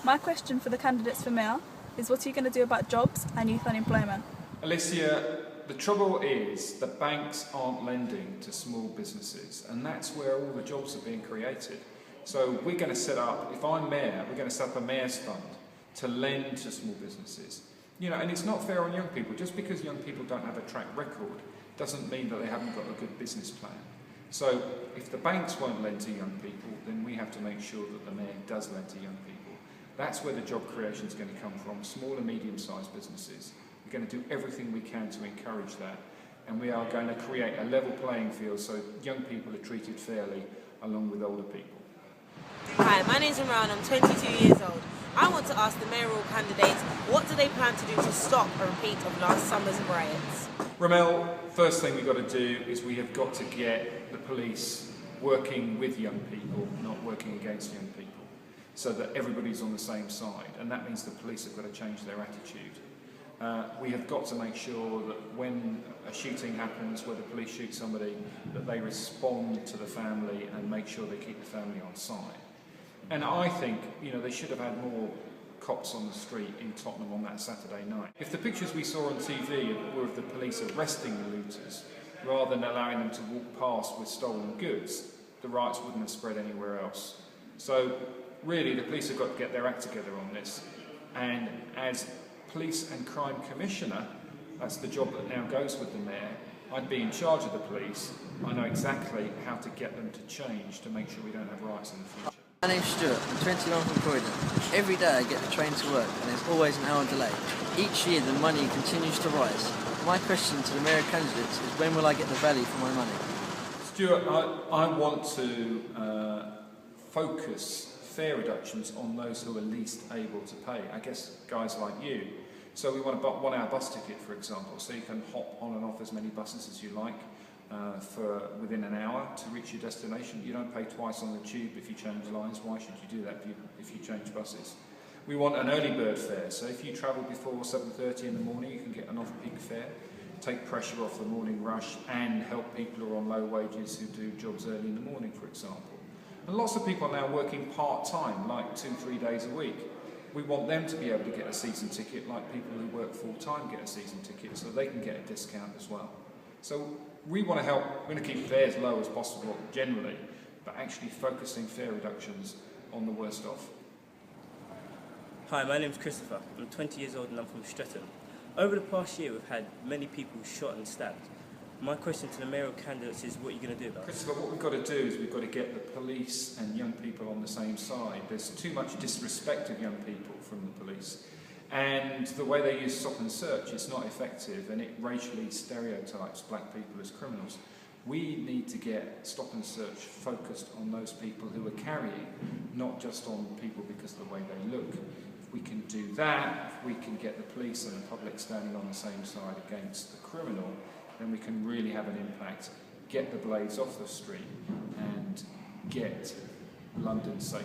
My question for the candidates for mayor is, what are you going to do about jobs and youth unemployment? Alicia, the trouble is the banks aren't lending to small businesses, and that's where all the jobs are being created. So we're going to set up, if I'm mayor, we're going to set up a mayor's fund to lend to small businesses. You know, and it's not fair on young people. Just because young people don't have a track record doesn't mean that they haven't got a good business plan. So if the banks won't lend to young people, then we have to make sure that the mayor does lend to young people. That's where the job creation is going to come from, small and medium-sized businesses. We're going to do everything we can to encourage that, and we are going to create a level playing field so young people are treated fairly along with older people. Hi, my name is Mayoral and I'm 22 years old. I want to ask the mayoral candidates, what do they plan to do to stop a repeat of last summer's riots? Ramel, first thing we've got to do is we have got to get the police working with young people, not working against young people, so that everybody's on the same side, and that means the police have got to change their attitude. We have got to make sure that when a shooting happens, where the police shoot somebody, that they respond to the family and make sure they keep the family on side. And I think, you know, they should have had more cops on the street in Tottenham on that Saturday night. If the pictures we saw on TV were of the police arresting the looters, rather than allowing them to walk past with stolen goods, the riots wouldn't have spread anywhere else. So really, the police have got to get their act together on this. And as Police and Crime Commissioner, that's the job that now goes with the mayor, I'd be in charge of the police. I know exactly how to get them to change to make sure we don't have riots in the future. My name's Stuart, I'm 21 from Croydon. Every day I get the train to work and there's always an hour delay. Each year the money continues to rise. My question to the mayor candidates is, when will I get the value for my money? Stuart, I want to focus fare reductions on those who are least able to pay. I guess guys like you. So we want a 1 hour bus ticket, for example, so you can hop on and off as many buses as you like for within an hour to reach your destination. You don't pay twice on the tube if you change lines. Why should you do that if you change buses? We want an early bird fare, so if you travel before 7:30 in the morning, you can get an off-peak fare, take pressure off the morning rush and help people who are on low wages who do jobs early in the morning, for example. And lots of people are now working part-time, like 2-3 days a week. We want them to be able to get a season ticket like people who work full-time get a season ticket, so they can get a discount as well. So we want to help, we're going to keep fares low as possible generally, but actually focusing fare reductions on the worst off. Hi, my name's Christopher. I'm 20 years old and I'm from Streatham. Over the past year we've had many people shot and stabbed. My question to the mayoral candidates is, what are you going to do about it? Christopher, what we've got to do is we've got to get the police and young people on the same side. There's too much disrespect of young people from the police. And the way they use stop and search is not effective, and it racially stereotypes black people as criminals. We need to get stop and search focused on those people who are carrying, not just on people because of the way they look. If we can do that, if we can get the police and the public standing on the same side against the criminal, then we can really have an impact, get the blades off the street and get London safer.